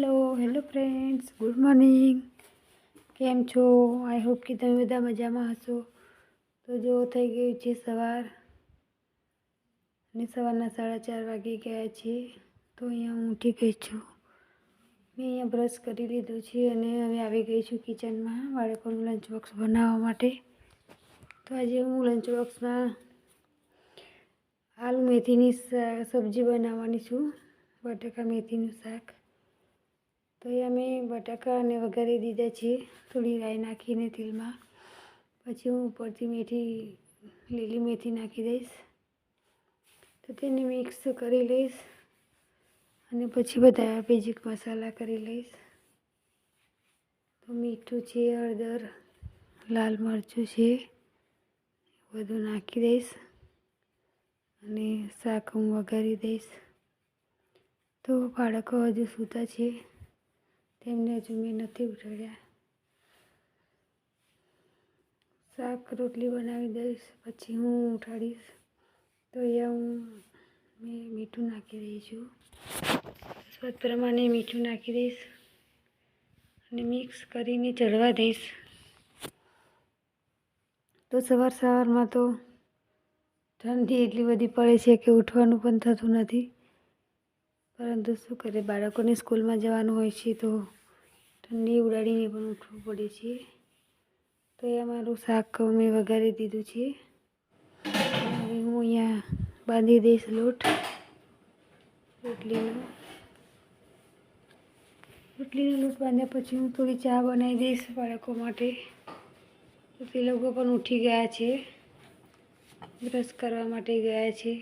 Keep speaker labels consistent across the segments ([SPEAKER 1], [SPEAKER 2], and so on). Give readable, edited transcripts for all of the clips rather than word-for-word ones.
[SPEAKER 1] Hello friends, good morning. કેમ છો? I hope કે તમે બધા મજામાં હશો. તો જો થઈ ગયું છે સવાર અને સવારના 4:30 વાગી ગયા છે. તો અહીંયા હું ઉઠી ગઈ છું. મેં અહીંયા બ્રશ કરી લીધું છે અને હવે આવી ગઈ છું કિચનમાં બાળકોનું લંચ બોક્સ બનાવવા માટે. તો આજે હું લંચ બોક્સમાં આલુ મેથીની સબ્જી બનાવવાની છું, બટાકા મેથીનું શાક. તો અહીંયા મેં બટાકાને વઘારી દીધા છે થોડી રાઈ નાખીને તેલમાં. પછી હું ઉપરથી લીલી મેથી નાખી દઈશ. તો તેને મિક્સ કરી લઈશ અને પછી બધા બેઝિક મસાલા કરી લઈશ. તો મીઠું છે, હળદર, લાલ મરચું છે, બધું નાખી દઈશ અને શાક હું વઘારી દઈશ. તો બાળકો હજુ સૂતા છે, તેમને હજુ મેં નથી ઉઠાડ્યા. શાક રોટલી બનાવી દઈશ પછી હું ઉઠાડીશ. તો અહીંયા મેં મીઠું નાખી દઈ છું. સ્વાદ પ્રમાણે મીઠું નાખી દઈશ અને મિક્સ કરીને ચડવા દઈશ. તો સવારમાં તો ઠંડી એટલી બધી પડે છે કે ઉઠવાનું પણ થતું નથી. પરંતુ શું કરે, બાળકોને સ્કૂલમાં જવાનું હોય છે તો ઠંડી ઉડાડીને પણ ઉઠવું પડે છે. તો એ મારું શાક મેં વઘારી દીધું છે. હવે હું અહીંયા બાંધી દઈશ લોટ રોટલીનો લોટ બાંધ્યા પછી હું થોડી ચા બનાવી દઈશ બાળકો માટે. તો તે લોકો પણ ઉઠી ગયા છે, બ્રશ કરવા માટે ગયા છે.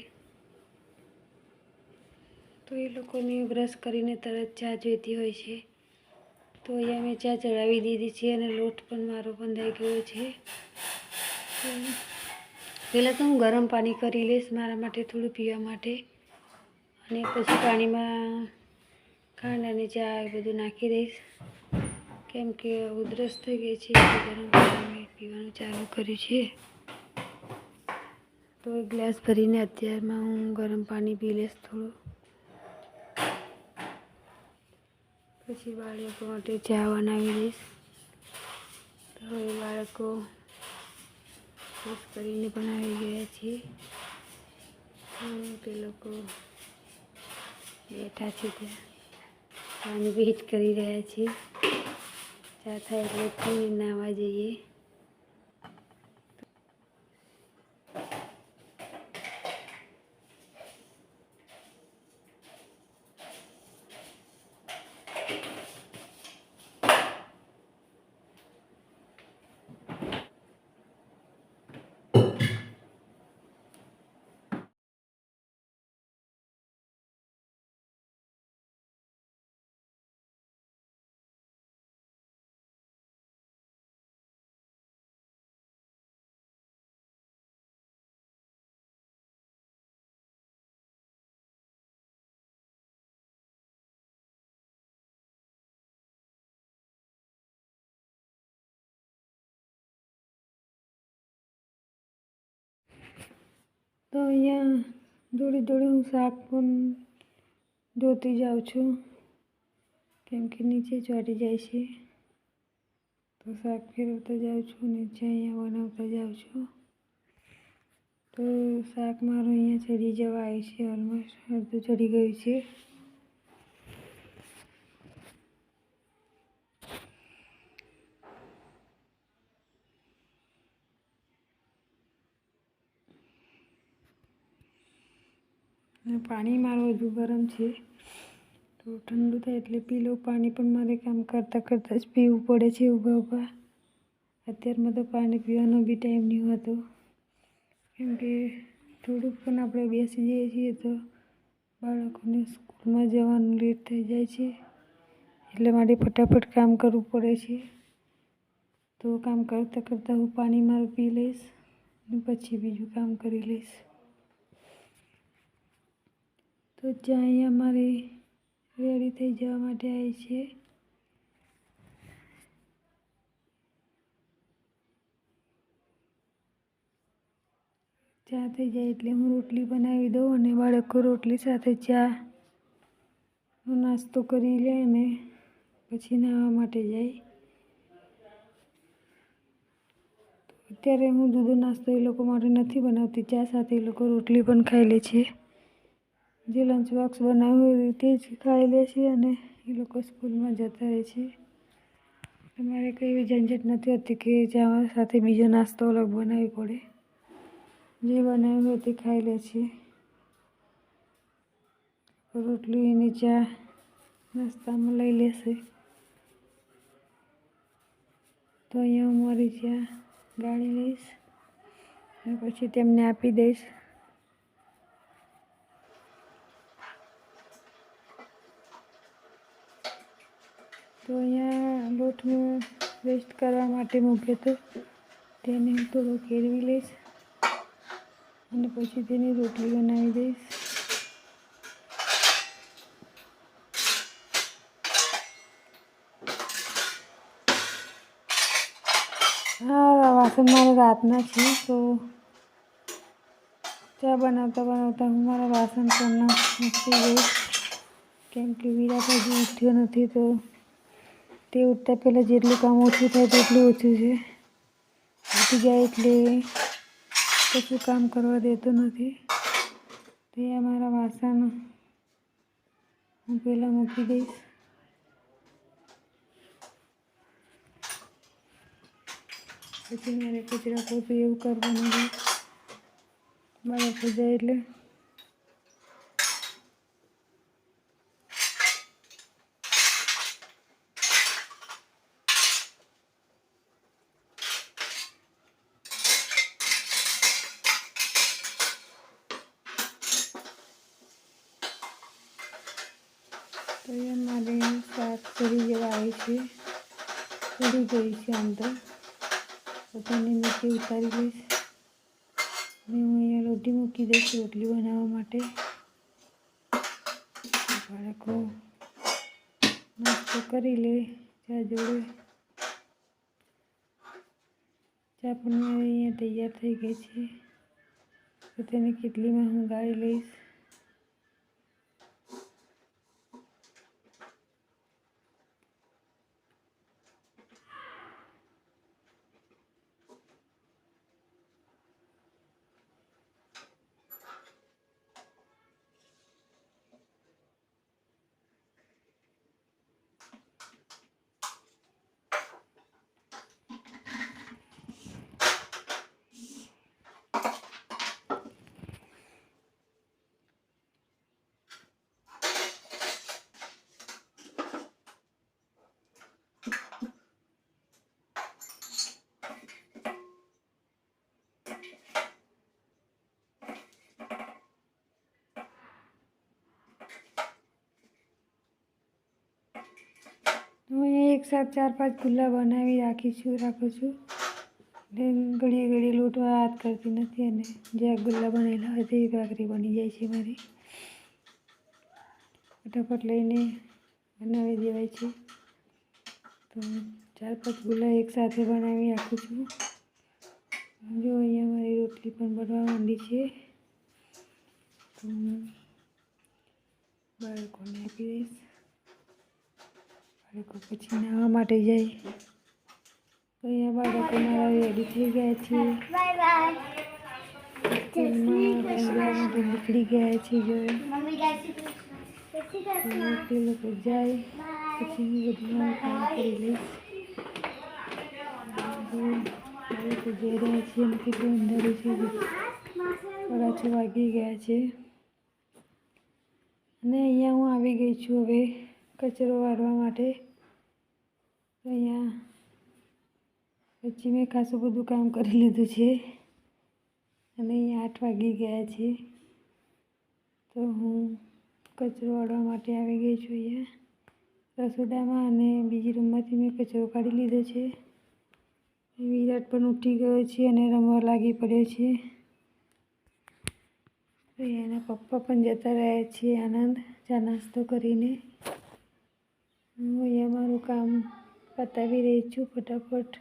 [SPEAKER 1] તો એ લોકોને બ્રશ કરીને તરત ચા જોઈતી હોય છે. તો અહીંયા મેં ચા ચડાવી દીધી છે અને લોટ પણ મારો બંધાઈ ગયો છે. પહેલાં તો હું ગરમ પાણી કરી લઈશ મારા માટે થોડું પીવા માટે, અને પછી પાણીમાં ખાંડ અને ચા એ બધું નાખી દઈશ. કેમ કે ઉધરસ થઈ ગઈ છે એટલે ગરમ પાણી મેં પીવાનું ચાલુ કર્યું છે. તો એક ગ્લાસ ભરીને અત્યારમાં હું ગરમ પાણી પી લઈશ થોડું. પછી બાળકો માટે ચા બનાવી દઈશ. તો હવે બાળકો બ્રશ કરીને પણ આવી ગયા છે. તે લોકો બેઠા છે ત્યાં પાણી વેઇટ કરી રહ્યા છે. ચા થાય એટલે નાહવા જઈએ. તો અહીંયા જોડે હું શાક પણ ધોતી જાઉં છું, કેમ કે નીચે ચોંટી જાય છે. તો શાક ફેરવતા જાઉં છું, નીચે અહીંયા બનાવતા જાઉં છું. તો શાક મારું અહીંયા ચડી જવા આવ્યું છે, ઓલમોસ્ટ અડધું ચડી ગયું છે. પાણી મારું હજુ ગરમ છે, તો ઠંડુ થાય એટલે પી લો પાણી. પણ મારે કામ કરતાં જ પીવું પડે છે ઊભા. અત્યારમાં તો પાણી પીવાનો બી ટાઈમ નહીં હોતો, કેમ કે થોડુંક પણ આપણે બેસી જઈએ છીએ તો બાળકોને સ્કૂલમાં જવાનું લેટ થઈ જાય છે. એટલે મારે ફટાફટ કામ કરવું પડે છે. તો કામ કરતાં હું પાણી મારું પી લઈશ અને પછી બીજું કામ કરી લઈશ. તો ચા અહીંયા મારી રેડી થઈ જવા માટે આવી છે. ચા થઈ જાય એટલે હું રોટલી બનાવી દઉં અને બાળકો રોટલી સાથે ચા નાસ્તો કરી લે અને પછી નાહવા માટે જાય. અત્યારે હું જુદો નાસ્તો એ લોકો માટે નથી બનાવતી. ચા સાથે એ લોકો રોટલી પણ ખાઈ લે છે. જે લંચ બોક્સ બનાવ્યું હોય તે જ ખાઈ લે છે અને એ લોકો સ્કૂલમાં જતા રહે છે. મારે કંઈ એવી ઝંઝટ નથી હોતી કે ચા સાથે બીજો નાસ્તો અલગ બનાવવી પડે. જે બનાવ્યું હોય તે ખાઈ લે છે. રોટલી અને ચા નાસ્તામાં લઈ લેશે. તો અહીંયા હું મારી ચા ગાળી લઈશ અને પછી તેમને આપી દઈશ. તો અહીંયા લોટ હું રેસ્ટ કરવા માટે મૂક્યો હતો, તેને હું થોડો ફેરવી લઈશ અને પછી તેની રોટલી બનાવી દઈશ. હા, વાસણ મારા રાતના છે, તો ચા બનાવતા બનાવતા હું મારા વાસણ પણ મૂકી દઈશ. કેમ કે વિરાટ હજુ ઉઠ્યો નથી, તો તે ઉઠતા પહેલાં જેટલું કામ ઓછું થાય તેટલું ઓછું છે. ઉઠી જાય એટલે કશું કામ કરવા દેતો નથી. તે અમારા વાસણ હું પહેલાં મૂકી દઈશ. પછી મારે કચરા પોતું એવું કરવાનું છે. બાળકો જાય એટલે તો એ મારે શાક કરી જેવા આવે છે. ચડી ગઈ છે આમ તો તેને નીચે ઉતારી દઈશ અને હું અહીંયા રોટી મૂકી દઈશ રોટલી બનાવવા માટે. બાળકો નાસ્તો કરી લે ચા જોડે. ચા પણ મારી અહીંયા તૈયાર થઈ ગઈ છે, તો તેને કેટલીમાં હું ગાળી લઈશ. હું અહીંયા એક સાથ 4-5 ગુલ્લા બનાવી રાખું છું. એટલે ઘડીએ ઘડીએ લોટવા હાથ કરતી નથી અને જે ગુલ્લા બનેલા હોય તેવી ભાખરી બની જાય છે મારી. ફટાફટ લઈને બનાવી દેવાય છે. તો 4-5 ગુલ્લા એકસાથે બનાવી રાખું છું. જો અહીંયા મારી રોટલી પણ બનવા માંડી છે, તો બાળકોને આપી દઈશ. બાળકો પછી નાહવા માટે જાય. તો અહીંયા બાળકો મારા રેડી થઈ ગયા છે. સ્કૂલમાં નીકળી ગયા છે. જો તે લોકો જાય પછી હું બધું મારું કામ કરી લઈશ. બાળકો જઈ રહ્યા છે અને કેટલું અંધારું છે. 6:30 વાગી ગયા છે અને અહીંયા હું આવી ગઈ છું હવે કચરો વાળવા માટે. અહીંયા પછી મેં ખાસું બધું કામ કરી લીધું છે અને અહીંયા 8 વાગી ગયા છે, તો હું કચરો વાળવા માટે આવી ગઈ છું. અહીંયા રસોડામાં અને બીજી રૂમમાંથી મેં કચરો કાઢી લીધો છે. વિરાટ પણ ઉઠી ગયો છે અને રમવા લાગી પડ્યો છે. તો એના પપ્પા પણ જતા રહ્યા છે આનંદ ચા નાસ્તો કરીને. હું અહીંયા મારું કામ પતાવી રહી છું ફટાફટ.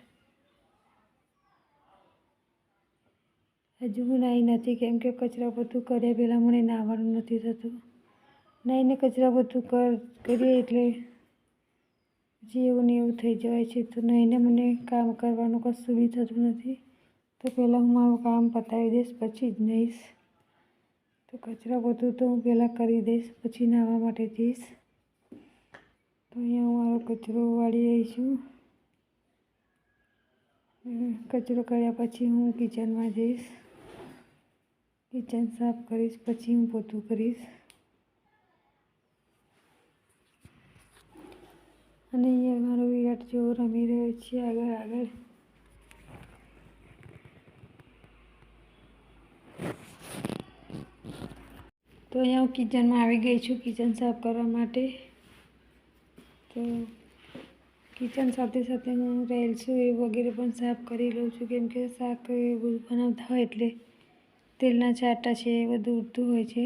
[SPEAKER 1] હજુ હું નાહી નથી, કેમ કે કચરા પોતું કર્યા પહેલાં મને નાહવાનું નથી થતું. નાઈને કચરા બધું કરીએ એટલે પછી એવું ને એવું થઈ જાય છે. તો નાઈને મને કામ કરવાનું કશું બી થતું નથી. તો પહેલાં હું મારું કામ પતાવી દઈશ, પછી જ નહીશ. તો કચરા બધું તો હું પહેલાં કરી દઈશ, પછી નાહવા માટે જઈશ. તો અહીંયા હું મારો કચરો વાળી રહી છું. કચરો કર્યા પછી હું કિચનમાં જઈશ, કિચન સાફ કરીશ, પછી હું પોતું કરીશ. અને અહીંયા મારો વિરાટ જેવો રમી રહ્યો છે આગળ. તો અહીંયા હું કિચનમાં આવી ગઈ છું કિચન સાફ કરવા માટે. તો કિચન સાથે સાથે હું રેલ્સો એ વગેરે પણ સાફ કરી લઉં છું, કેમ કે શાક એ બધું બનાવતા હોય એટલે તેલના છાંટા છે એ બધું ઉડતું હોય છે.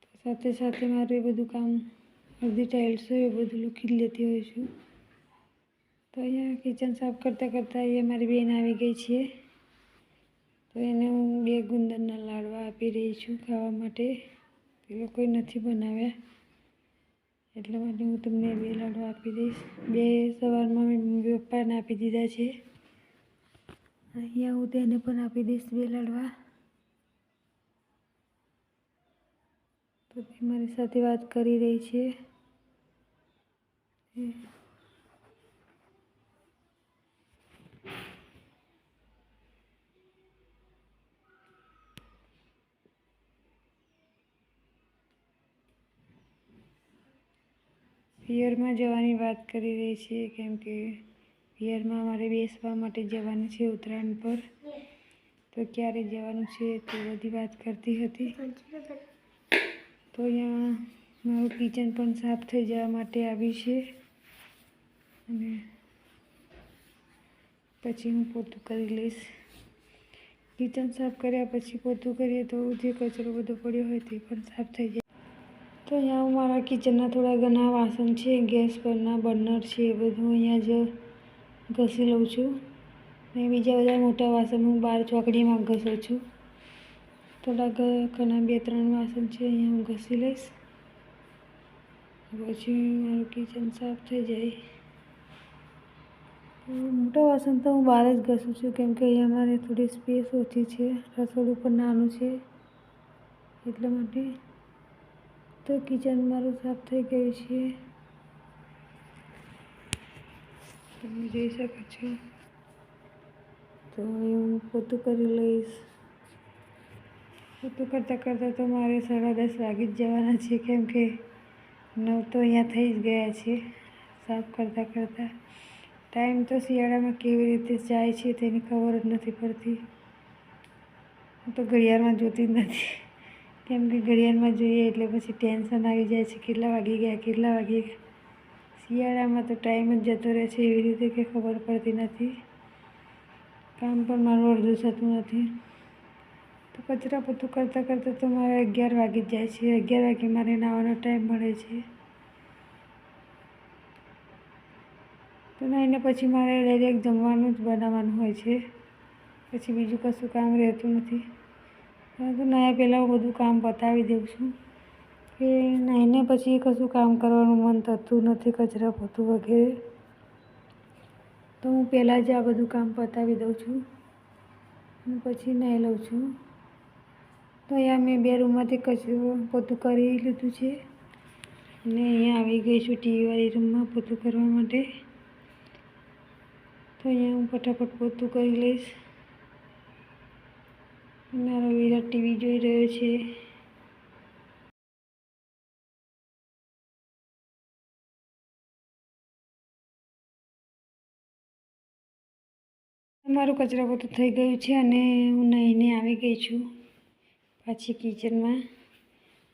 [SPEAKER 1] તો સાથે સાથે મારું એ બધું કામ, અડધી ટાઇલ્સો એ બધું લૂકી લેતી હોય છું. તો અહીંયા કિચન સાફ કરતાં અહીંયા મારી બેન આવી ગઈ છે. તો એને હું 2 ગુંદરના લાડવા આપી રહી છું ખાવા માટે. એ લોકોએ નથી બનાવ્યા એટલા માટે હું તમને 2 લાડવા આપી દઈશ. 2 સવારમાં મેં મમ્મી પપ્પાને આપી દીધા છે. અહીંયા હું તેને પણ આપી દઈશ 2 લાડવા. તો તે મારી સાથે વાત કરી રહી છે. પિયરમાં જવાની વાત કરી રહી છે, કેમ કે પિયરમાં અમારે બેસવા માટે જવાનું છે ઉત્તરાયણ પર. તો ક્યારે જવાનું છે તે બધી વાત કરતી હતી. તો અહીંયા મારું કિચન પણ સાફ થઈ જવા માટે આવી છે. અને પછી હું પોતું કરી લઈશ. કિચન સાફ કર્યા પછી પોતું કરીએ તો જે કચરો બધો પડ્યો હોય તે પણ સાફ થઈ જાય. તો અહીંયા હું મારા કિચનના થોડા ઘણા વાસણ છે, ગેસ પરના બર્નર છે, એ બધું અહીંયા જ ઘસી લઉં છું. અને બીજા બધા મોટા વાસણ હું બહાર ચોકડીમાં ઘસું છું. થોડા ઘણા 2-3 વાસણ છે અહીંયા હું ઘસી લઈશ, પછી મારું કિચન સાફ થઈ જાય. મોટા વાસણ તો હું બહાર જ ઘસું છું, કેમ કે અહીંયા મારે થોડી સ્પેસ ઓછી છે, રસોડું પણ નાનું છે એટલા માટે. તો કિચન મારું સાફ થઈ ગયું છે, તમે જોઈ શકો છો. તો હું પોતું કરી લઈશ. પોતું કરતાં તો મારે 10:30 વાગી જ જવાના છે, કેમ કે 9 તો અહીંયા થઈ જ ગયા છે સાફ કરતાં. ટાઈમ તો શિયાળામાં કેવી રીતે જાય છે તેની ખબર જ નથી પડતી. હું તો ઘડિયાળમાં જોતી જ નથી, કેમ કે ઘડિયાળમાં જોઈએ એટલે પછી ટેન્શન આવી જાય છે કેટલા વાગી ગયા. શિયાળામાં તો ટાઈમ જ જતો રહે છે એવી રીતે કે ખબર પડતી નથી. કામ પણ મારું અડધું થતું નથી. તો કચરા પોતું કરતાં તો મારે 11 વાગી જ જાય છે. 11 વાગે મારે નાહવાનો ટાઈમ મળે છે. તો નાહીને પછી મારે ડાયરેક્ટ જમવાનું જ બનાવવાનું હોય છે, પછી બીજું કશું કામ રહેતું નથી. પરંતુ નાહ્યા પહેલાં હું બધું કામ પતાવી દઉં છું, કે નાહીને પછી કશું કામ કરવાનું મન થતું નથી, કચરા પોતું વગેરે. તો હું પહેલાં જ આ બધું કામ પતાવી દઉં છું અને પછી નાહી લઉં છું. તો અહીંયા મેં 2 રૂમમાંથી કચરો પોતું કરી લીધું છે અને અહીંયા આવી ગઈ છું ટીવીવાળી રૂમમાં પોતું કરવા માટે. તો અહીંયા હું ફટાફટ પોતું કરી લઈશ. મારો વિરાટ ટીવી જોઈ રહ્યો છે. મારું કચરા પોતું થઈ ગયું છે અને હું નાહીને આવી ગઈ છું પાછી કિચનમાં.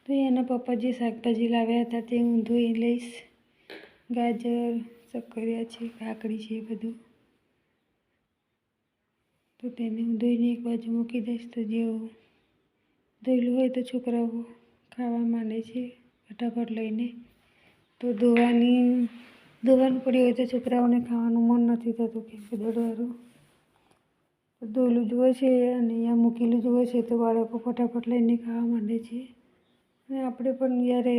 [SPEAKER 1] તો એના પપ્પા જે શાકભાજી લાવ્યા હતા તે હું ધોઈ લઈશ. ગાજર, શક્કરિયા છે, કાકડી છે, બધું. તો તેને હું ધોઈને એક બાજુ મૂકી દઈશ. તો જેવું ધોયેલું હોય તો છોકરાઓ ખાવા માંડે છે ફટાફટ લઈને. તો ધોવાનું પડ્યું હોય તો છોકરાઓને ખાવાનું મન નથી થતું, કેમ કે દળવાળું ધોયેલું જ હોય છે અને અહીંયા મૂકેલું જ હોય છે, તો બાળકો ફટાફટ લઈને ખાવા માંડે છે. અને આપણે પણ જ્યારે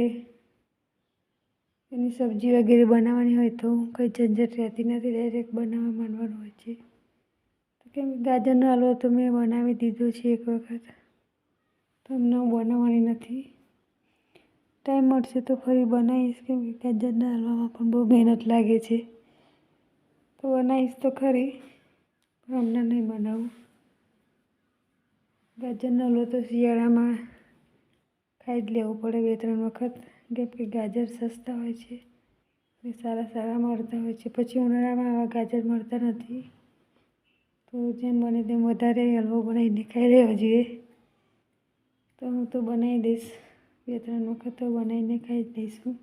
[SPEAKER 1] એની સબ્જી વગેરે બનાવવાની હોય તો કંઈ ઝંઝટ રહેતી નથી, ડાયરેક્ટ બનાવવા માંડવાનું હોય છે. તો કેમ ગાજરનો હલવો તો મેં બનાવી દીધો છે એક વખત, તો હમણાં હું બનાવવાની નથી. ટાઈમ મળશે તો ફરી બનાવીશ, કેમ કે ગાજરના હલવામાં પણ બહુ મહેનત લાગે છે. તો બનાવીશ તો ખરી, પણ હમણાં નહીં બનાવું. ગાજરનો હલવો તો શિયાળામાં ખાઈ જ લેવું પડે 2-3 વખત, કેમ કે ગાજર સસ્તા હોય છે અને સારા મળતા હોય છે. પછી ઉનાળામાં આવા ગાજર મળતા નથી, તો જેમ બને તેમ વધારે હલવો બનાવીને ખાઈ લેવો જોઈએ. તો હું તો બનાવી દઈશ, 2-3 વખત તો બનાવીને ખાઈ જ દઈશું.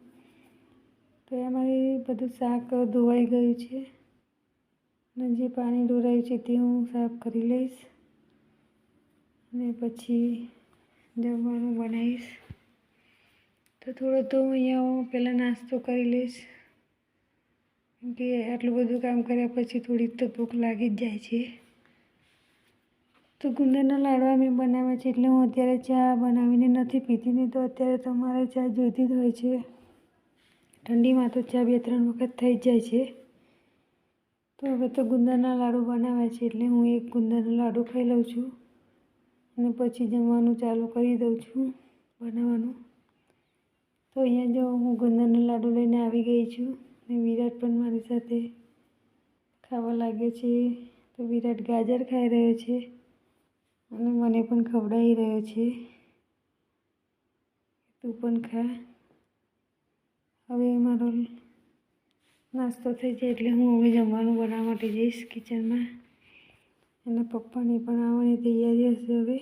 [SPEAKER 1] તો અમારી બધું શાક ધોવાઈ ગયું છે અને જે પાણી ઢોળાયું છે તે હું સાફ કરી લઈશ અને પછી જમવાનું બનાવીશ. તો થોડો તો અહીંયા પહેલાં નાસ્તો કરી લઈશ, કેમ કે આટલું બધું કામ કર્યા પછી થોડીક તો ભૂખ લાગી જ જાય છે. તો ગુંદરના લાડવા મેં બનાવ્યા છે, એટલે હું અત્યારે ચા બનાવીને નથી પીતી, નહીં તો અત્યારે તો મારે ચા જોઈતી જ હોય છે. ઠંડીમાં તો ચા 2-3 વખત થઈ જ જાય છે. તો હવે તો ગુંદરના લાડુ બનાવ્યા છે, એટલે હું એક ગુંદરના લાડુ ખાઈ લઉં છું અને પછી જમવાનું ચાલુ કરી દઉં છું બનાવવાનું. તો અહીંયા જો હું ગુંદરના લાડુ લઈને આવી ગઈ છું અને વિરાટ પણ મારી સાથે ખાવા લાગ્યો છે. તો વિરાટ ગાજર ખાઈ રહ્યો છે અને મને પણ ખવડાવી રહ્યો છે, તું પણ ખા. હવે મારો નાસ્તો થઈ જાય એટલે હું હવે જમવાનું બનાવવા માટે જઈશ કિચનમાં. એના પપ્પાની પણ આવવાની તૈયારી હશે હવે.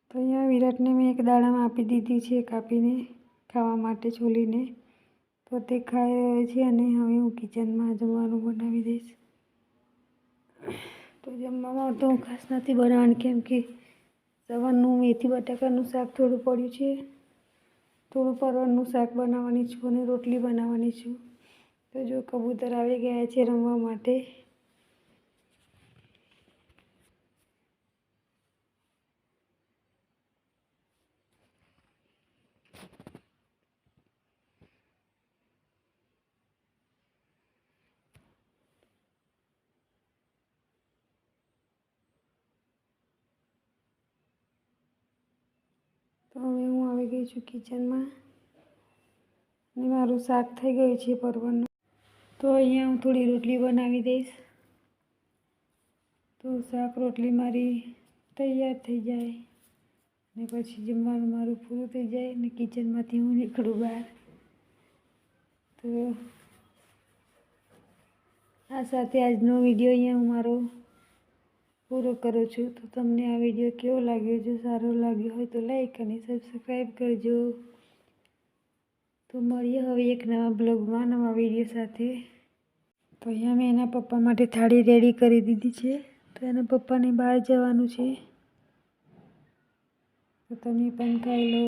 [SPEAKER 1] તો અહીંયા વિરાટને મેં એક દાડામાં આપી દીધી છે કાપીને ખાવા માટે છોલીને, તો તે ખાઈ રહ્યો છે અને હવે હું કિચનમાં જમવાનું બનાવી દઈશ. તો જમવામાં તો હું ખાસ નથી બનાવવાની, કેમ કે સવારનું મેથી બટાકાનું શાક થોડું પડ્યું છે, થોડું પરવળનું શાક બનાવવાની છું અને રોટલી બનાવવાની છું. તો જો કબૂતર આવી ગયા છે રમવા માટે. તો હવે હું આવી ગઈ છું કિચનમાં અને મારું શાક થઈ ગયું છે પરવળનું. તો અહીંયા હું થોડી રોટલી બનાવી દઈશ, તો શાક રોટલી મારી તૈયાર થઈ જાય અને પછી જમવાનું મારું પૂરું થઈ જાય અને કિચનમાંથી હું નીકળું બહાર. તો આ સાથે આજનો વિડીયો અહીંયા હું મારો પૂરો કરું છું. તો તમને આ વિડીયો કેવો લાગ્યો? જો સારો લાગ્યો હોય તો લાઈક અને સબસ્ક્રાઈબ કરજો. તો મળીએ હવે એક નવા બ્લોગમાં નવા વિડીયો સાથે. તો અહીંયા મેં એના પપ્પા માટે થાળી રેડી કરી દીધી છે, તો એના પપ્પાને બહાર જવાનું છે, તો તમે પણ ખાઈ લો.